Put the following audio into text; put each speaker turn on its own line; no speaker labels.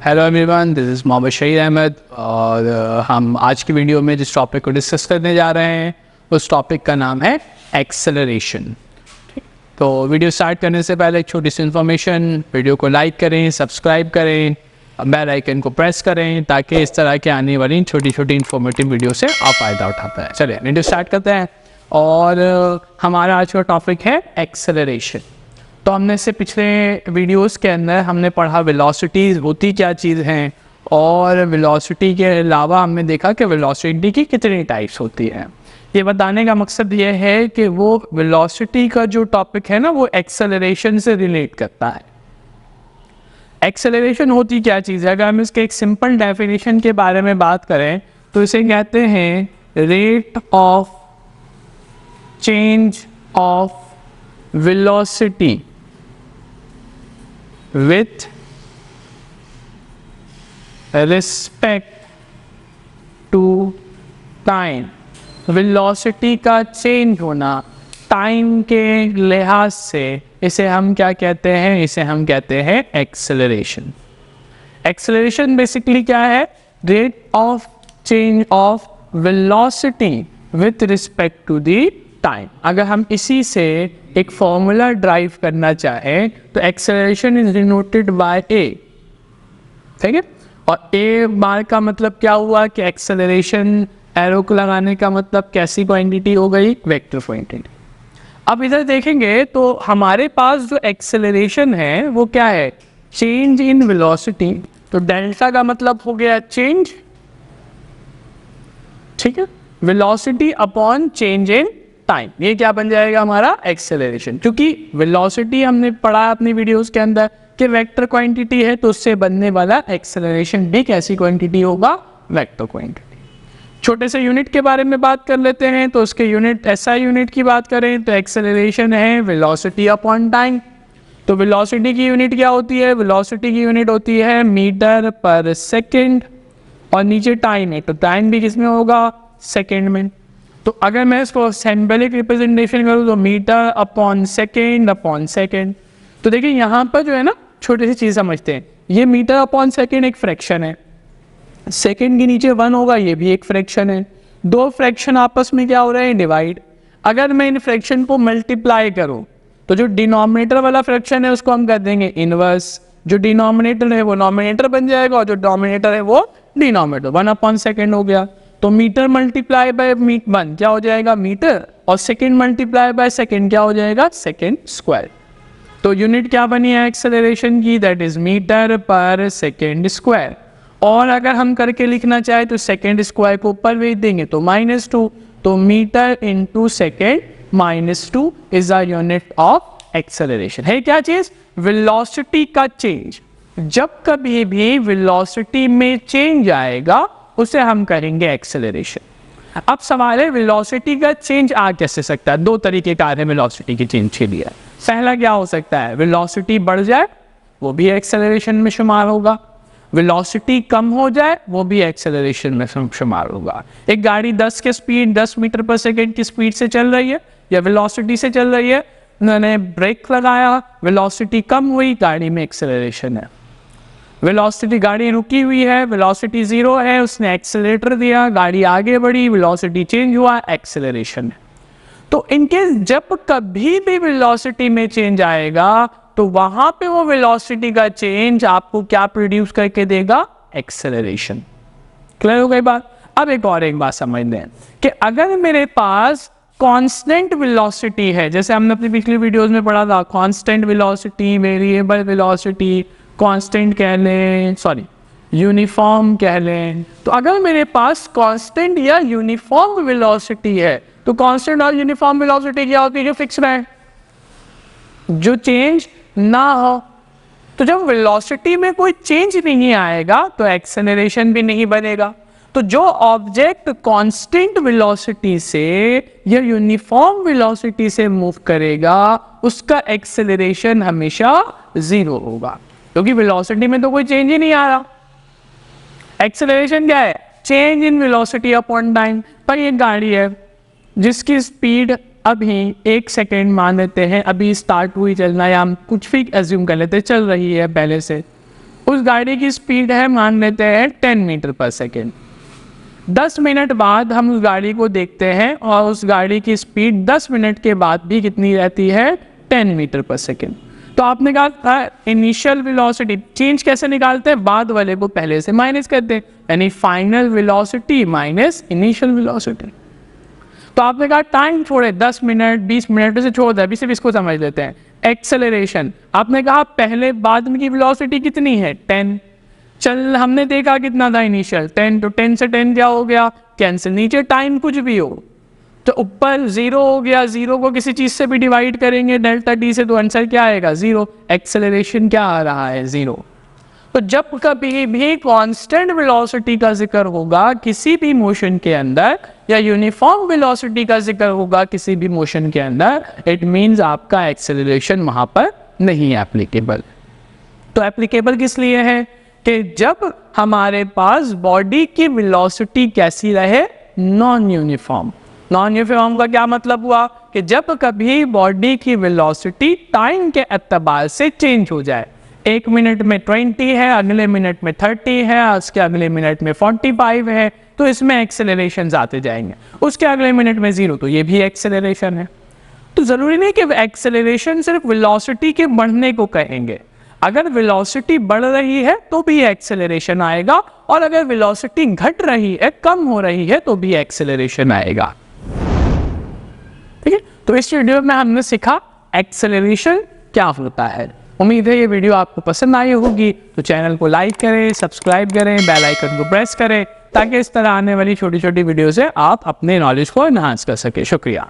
Hello everyone, this is Mohammad Shahid Ahmed और हम आज की वीडियो में जिस टॉपिक को डिस्कस करने जा रहे हैं उस टॉपिक का नाम है एक्सेलरेशन। तो वीडियो स्टार्ट करने से पहले एक छोटी सी इन्फॉर्मेशन, वीडियो को लाइक करें, सब्सक्राइब करें, बेल आइकन को प्रेस करें ताकि इस तरह के आने वाली छोटी छोटी इन्फॉर्मेटिव वीडियो से आप फ़ायदा उठाते हैं। चलिए वीडियो स्टार्ट करते हैं और हमारा आज का टॉपिक है एक्सेलरेशन। तो हमने से पिछले वीडियोस के अंदर हमने पढ़ा वेलोसिटीज़ होती क्या चीज़ हैं और वेलोसिटी के अलावा हमने देखा कि वेलोसिटी की कितनी टाइप्स होती हैं। ये बताने का मकसद ये है कि वो वेलोसिटी का जो टॉपिक है ना वो एक्सेलरेशन से रिलेट करता है। एक्सेलरेशन होती क्या चीज़ है? अगर हम इसके एक सिंपल डेफिनेशन के बारे में बात करें तो इसे कहते हैं rate of change of velocity with respect to time। Velocity का चेंज होना टाइम के लिहाज से इसे हम क्या कहते हैं? इसे हम कहते हैं एक्सेलरेशन। एक्सेलरेशन बेसिकली क्या है? Rate of change of velocity with respect to the time. अगर हम इसी से एक फॉर्मूला ड्राइव करना चाहें तो एक्सेलरेशन इज डिनोटेड बाय ए, ठीक है। और ए बार का मतलब क्या हुआ कि एक्सेलरेशन एरो को लगाने का मतलब कैसी क्वांटिटी हो गई? Vector quantity. अब इधर देखेंगे तो हमारे पास जो एक्सेलरेशन है वो क्या है? Change in velocity. तो डेल्टा का मतलब हो गया चेंज, ठीक है, velocity upon change in time. ये क्या बन जाएगा? हमारा एक्सेलरेशन। क्योंकि वेलोसिटी हमने पढ़ा अपनी वीडियोस के अंदर कि वेक्टर क्वांटिटी है तो उससे बनने वाला एक्सेलरेशन भी कैसी क्वांटिटी होगा? Vector quantity. छोटे से यूनिट के बारे में बात कर लेते हैं तो उसके यूनिट SI यूनिट की बात करें तो एक्सेलरेशन है वेलोसिटी अपॉन टाइम। तो वेलोसिटी की यूनिट क्या होती है? वेलोसिटी की यूनिट होती है मीटर पर सेकेंड और नीचे टाइम है तो टाइम भी किसमें होगा? सेकेंड में। तो अगर मैं इसको सिंबॉलिक रिप्रेजेंटेशन करूँ तो मीटर अपॉन सेकेंड। तो देखिए यहाँ पर जो है ना छोटी सी चीज़ समझते हैं, ये मीटर अपॉन सेकेंड एक फ्रैक्शन है, सेकेंड के नीचे 1 होगा, ये भी एक फ्रैक्शन है। दो फ्रैक्शन आपस में क्या हो रहे हैं? डिवाइड। अगर मैं इन फ्रैक्शन को मल्टीप्लाई करूँ तो जो डिनोमिनेटर वाला फ्रैक्शन है उसको हम कर देंगे इनवर्स, जो डिनोमिनेटर है वो नॉमिनेटर बन जाएगा और जो डोमिनेटर है वो डिनोमिनेटर। 1 अपॉन सेकेंड हो गया तो मीटर मल्टीप्लाई बाय 1 क्या हो जाएगा? मीटर। और सेकेंड मल्टीप्लाई बाय सेकेंड क्या हो जाएगा? Second square. तो यूनिट क्या बनी है एक्सेलरेशन की? दैट इज मीटर पर सेकेंड स्क्वायर। और अगर हम करके लिखना चाहे तो सेकेंड स्क्वायर को ऊपर भेज देंगे तो -2। तो meter into second -2 is a unit of acceleration. है क्या चीज? वेलोसिटी का चेंज। जब कभी भी वेलोसिटी में चेंज आएगा उसे हम करेंगे एक्सेलरेशन। अब सवाल है वेलोसिटी का चेंज आ कैसे सकता है? दो तरीके का है वेलोसिटी की चेंज के लिए। पहला क्या हो सकता है? वेलोसिटी बढ़ जाए वो भी एक्सेलरेशन में शुमार होगा, वेलोसिटी कम हो जाए वो भी एक्सेलरेशन में शुमार होगा। एक गाड़ी 10 मीटर पर सेकेंड की स्पीड से चल रही है या वेलोसिटी से चल रही है, उन्होंने ब्रेक लगाया, वेलोसिटी कम हुई, गाड़ी में एक्सेलरेशन है। वेलोसिटी गाड़ी रुकी हुई है, वेलोसिटी 0 है, उसने एक्सेलरेटर दिया, गाड़ी आगे बढ़ी, वेलोसिटी चेंज हुआ, एक्सेलरेशन है। तो इनकेस जब कभी भी वेलोसिटी में चेंज आएगा तो वहां पे वो वेलोसिटी का चेंज आपको क्या प्रोड्यूस करके देगा? एक्सेलरेशन। क्लियर हो गई बात? अब एक बात समझ लें कि अगर मेरे पास कांस्टेंट वेलोसिटी है, जैसे हमने अपनी पिछली वीडियोस में पढ़ा था, constant velocity, variable velocity, constant कह लें, सॉरी यूनिफॉर्म कह लें। तो अगर मेरे पास कांस्टेंट या यूनिफॉर्म वेलोसिटी है तो कांस्टेंट और यूनिफॉर्म वेलोसिटी क्या होती है? जो फिक्स रहे, जो चेंज ना हो। तो जब वेलोसिटी में कोई चेंज नहीं आएगा तो एक्सेलरेशन भी नहीं बनेगा। तो जो ऑब्जेक्ट कांस्टेंट वेलोसिटी से या यूनिफॉर्म वेलोसिटी से मूव करेगा उसका एक्सेलरेशन हमेशा 0 होगा, क्योंकि वेलोसिटी में तो कोई चेंज ही नहीं आ रहा। एक्सेलरेशन क्या है? Change in velocity upon time. पर एक गाड़ी है जिसकी स्पीड अभी 1 सेकेंड मान लेते हैं, अभी स्टार्ट हुई चलना, या हम कुछ भी एज्यूम कर लेते हैं, चल रही है पहले से, उस गाड़ी की स्पीड है मान लेते हैं 10 मीटर पर सेकेंड। 10 मिनट बाद हम उस गाड़ी को देखते हैं और उस गाड़ी की स्पीड 10 मिनट के बाद भी कितनी रहती है, 10 मीटर पर सेकेंड। तो आपने कहा था इनिशियल वेलोसिटी, चेंज कैसे निकालते हैं, बाद वाले को पहले से माइनस करते हैं, यानी final velocity minus initial velocity. तो आपने कहा टाइम छोड़े 10 मिनट 20 मिनट से छोड़ दिया, अभी सिर्फ इसको समझ लेते हैं। एक्सेलरेशन, आपने कहा पहले बाद में की वेलोसिटी कितनी है, 10। चल हमने देखा कितना था इनिशियल 10, तो 10 से 10 क्या हो गया, कैंसिल, नीचे टाइम कुछ भी हो तो ऊपर 0 हो गया, 0 को किसी चीज से भी डिवाइड करेंगे डेल्टा टी से तो आंसर क्या आएगा, 0। एक्सेलरेशन क्या आ रहा है, 0। तो जब कभी भी कांस्टेंट वेलोसिटी का जिक्र होगा किसी भी मोशन के अंदर, या यूनिफॉर्म वेलोसिटी का जिक्र होगा किसी भी मोशन के अंदर, इट मींस आपका एक्सेलरेशन वहां पर नहीं एप्लीकेबल। तो एप्लीकेबल किस लिए है कि जब हमारे पास बॉडी की वेलोसिटी कैसी रहे, नॉन यूनिफॉर्म। नॉन यूनिफॉर्म का क्या मतलब हुआ कि जब कभी बॉडी की वेलोसिटी टाइम के एतबार से चेंज हो जाए, 1 मिनट में 20 है, अगले मिनट में 30 है, उसके अगले मिनट में 45 है, तो इसमें एक्सेलरेशन आते जाएंगे। उसके अगले मिनट में 0, तो ये भी एक्सेलरेशन है। तो जरूरी नहीं कि एक्सेलरेशन सिर्फ वेलोसिटी के बढ़ने को कहेंगे, अगर वेलोसिटी बढ़ रही है तो भी एक्सेलरेशन आएगा, और अगर वेलोसिटी घट रही है, कम हो रही है, तो भी एक्सेलरेशन आएगा। ठीक है, तो इस वीडियो में हमने सीखा एक्सेलरेशन क्या होता है। उम्मीद है ये वीडियो आपको पसंद आई होगी, तो चैनल को लाइक करें, सब्सक्राइब करें, बेल आइकन को प्रेस करें, ताकि इस तरह आने वाली छोटी छोटी वीडियो से आप अपने नॉलेज को एनहांस कर सके। शुक्रिया।